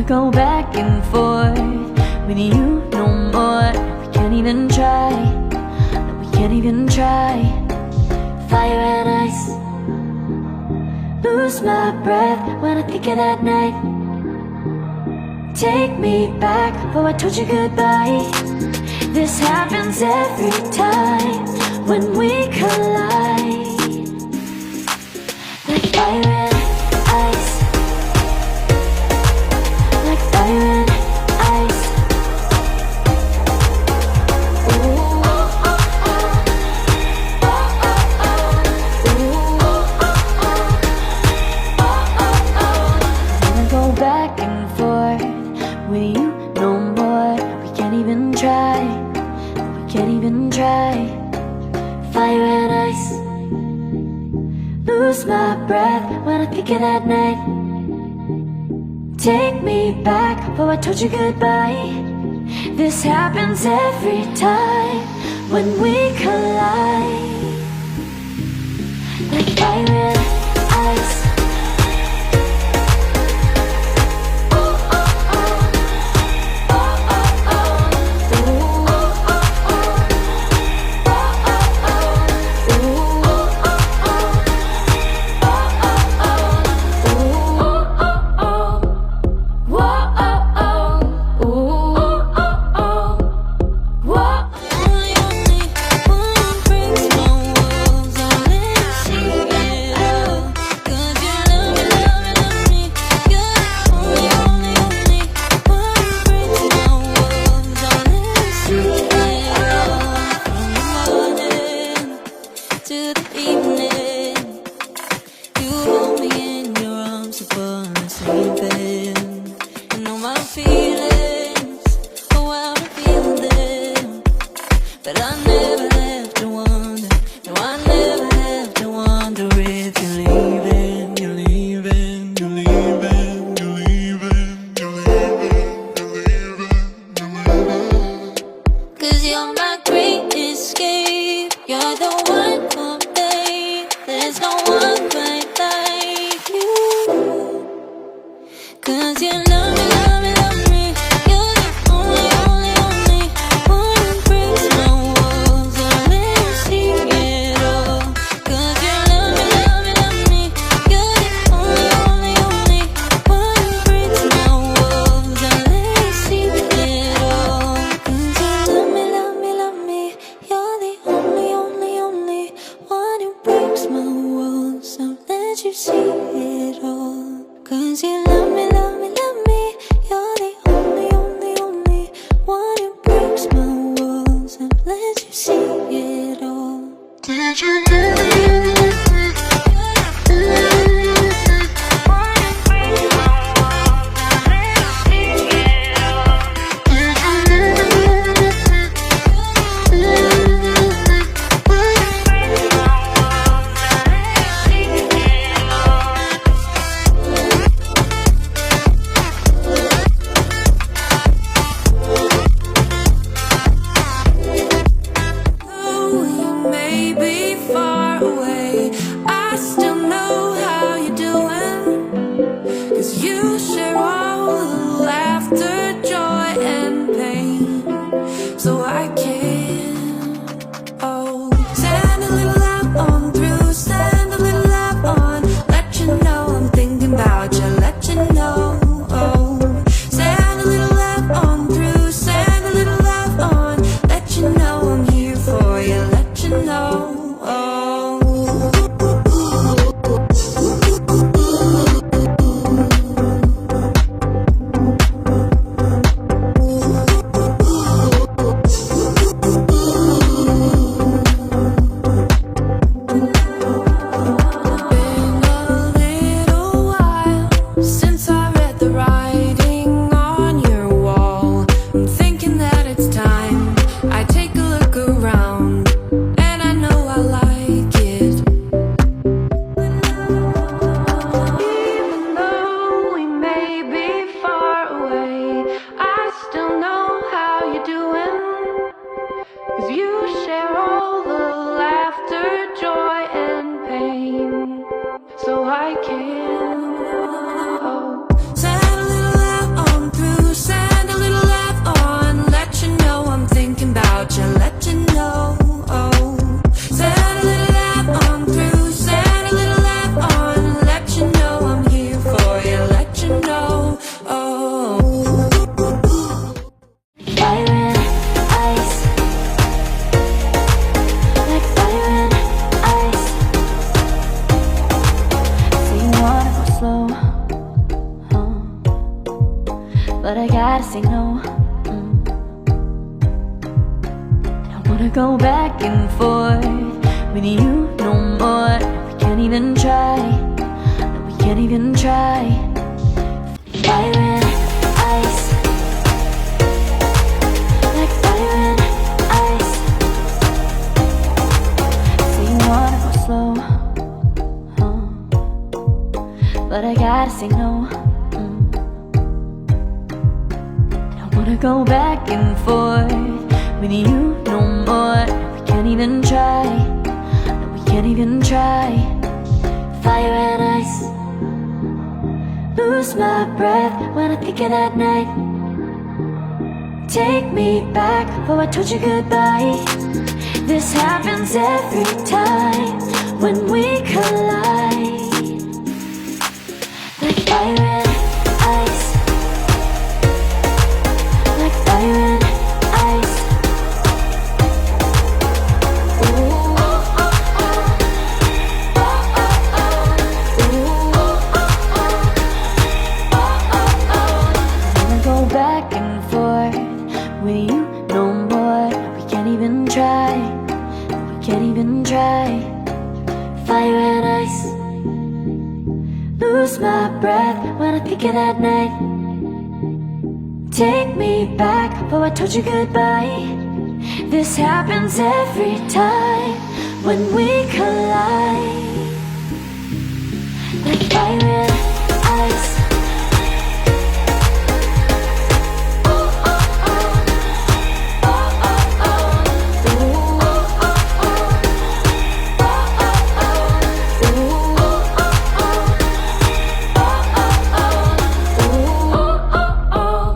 go back and forth with you no more. We can't even try, no, we can't even try. Fire and ice, lose my breath when I think of that night. Take me back, oh I told you goodbye. This happens every time when we collide. Like fire and ice, like fire and ice. Ooh, oh, oh, oh. Oh, oh, oh. Ooh, oh, oh, oh. Wanna go back and forth with you no more. We can't even try, we can't even try. Fire and ice, lose my breath when I think of that night. Take me back, oh I told you goodbye. This happens every time when we collide. Like fire and ice. so I can. Oh. Set a little love on slow, but I gotta say no. Don't wanna go back and forth with you no more. We can't even try, no, we can't even try. Fire and ice, like fire and ice. Say you wanna go slow, but I gotta say no. Don't wanna go back and forth with you no more. We can't even try, no, we can't even try. Fire and ice, lose my breath when I think of that night. Take me back, oh I told you goodbye. This happens every time when we collide. Like fire and ice, like fire and ice. Ooh, oh, oh, oh. Oh, oh, oh. Ooh, oh, oh, oh. Oh, oh, oh. Wanna go back and forth with you no more. We can't even try, we can't even try. Fire and ice, lose my breath when I think of that night. Take me back, oh I told you goodbye. This happens every time when we collide. Like fire and ice. Oh, oh, oh. Oh, oh, oh. Ooh, oh, oh, oh. Oh, oh, oh. Ooh, oh, oh, oh.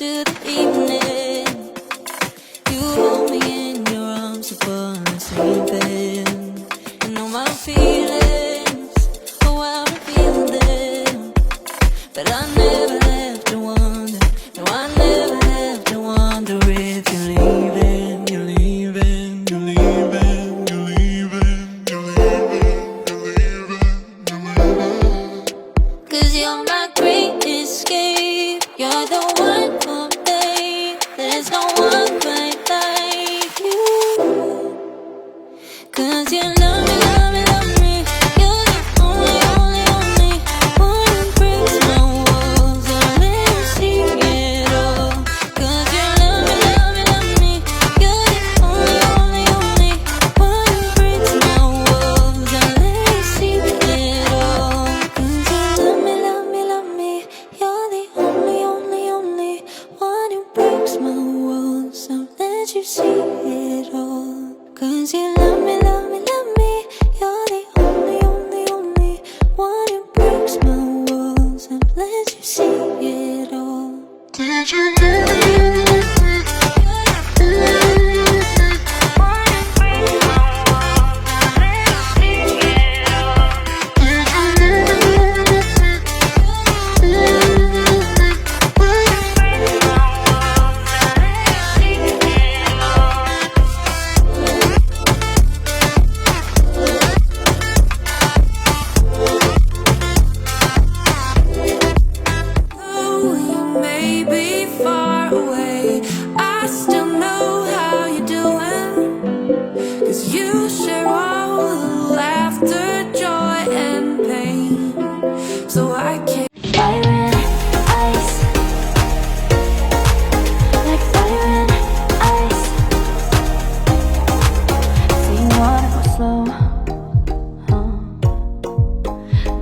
To the evening, you hold me in your arms upon sleeping. And all my feelings, oh I reveal them. But I never have to wonder, no I never have to wonder if you're leaving, you're leaving, you're leaving, you're leaving, you're leaving, you're leaving, you're leaving. 'Cause you're my great escape, you're the one for me. There's no one quite like you. 'Cause you love me, love me, love me. You're the only, only, only one who breaks my walls. I'll never see it all. 'Cause you love me, love me, love me. You're the only, only, only one who breaks my walls. I'll never see it all. 'Cause you love me, love me, love me. You're the only, only, only one who breaks my walls. I'll let you see it all. 'Cause you love me, love me, love me. You're the only, only, only one who breaks my walls. I'll let you see it all. Did you may be far away, I still know how you're doing. 'Cause you share all the laughter, joy, and pain. So I can't. Fire and ice, like fire and ice. Say you wanna go slow,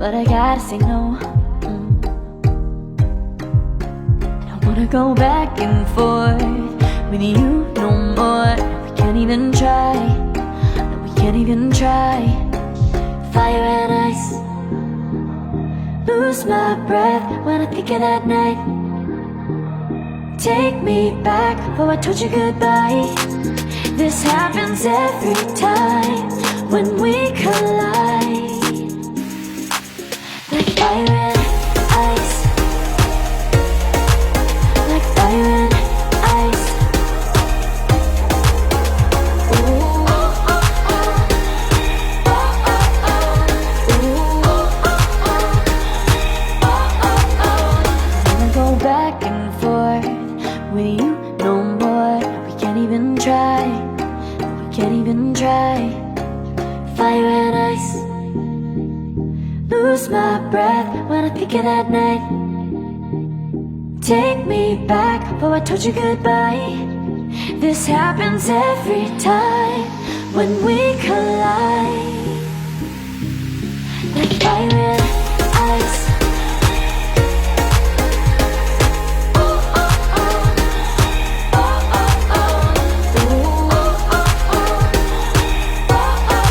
but I gotta say no. Don't wanna go back and forth with you no more. We can't even try, no, we can't even try. Fire and ice, lose my breath when I think of that night. Take me back, oh I told you goodbye. This happens every time when we collide. Like fire and ice. Like fire and ice. Ooh, oh, oh, oh. Oh, oh, oh. Ooh, oh, oh, oh. Oh, oh, oh. Never go back and forth with you no more. We can't even try. We can't even try. Fire and ice. Lose my breath when I think of that night. Take me back, oh I told you goodbye. This happens every time when we collide. Like fire and ice. Oh, oh, oh. Oh, oh, oh. Ooh, oh, oh, oh. Oh, oh,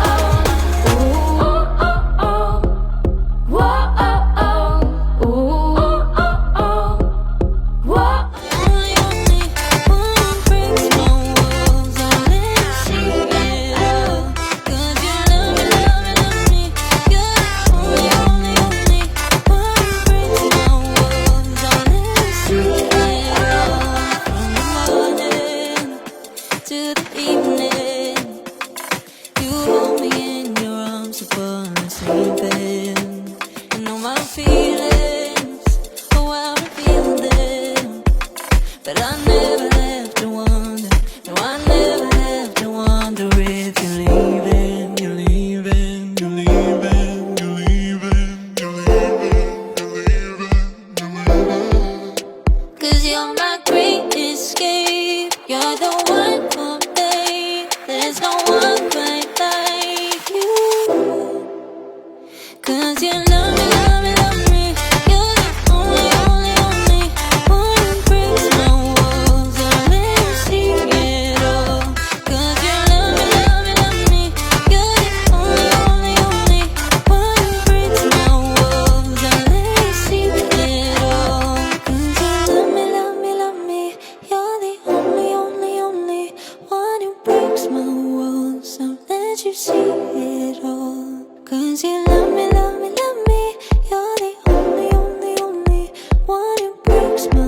oh. Ooh, oh, oh, oh. To the evening, you hold me in your arms upon the sleeping. You know my feelings, oh how I feel them. But I never have to wonder, no I never have to wonder if you're leaving, you're leaving, you're leaving, you're leaving, you're leaving, you're leaving, you're leaving. 'Cause you're my great escape, you're the one for me. There's no one quite like you. 'Cause you love me, love me, love me. You're the only, only, only one who breaks my walls. I'll never see it all. 'Cause you love me, love me, love me. You're the only, only, only one who breaks my walls. I'll never see it all. 'Cause you love me, love me, love me. You're the only, only, only one who breaks my walls. I'll let you see it all. 'Cause you love me, love me, love me. You're the only, only, only one who breaks my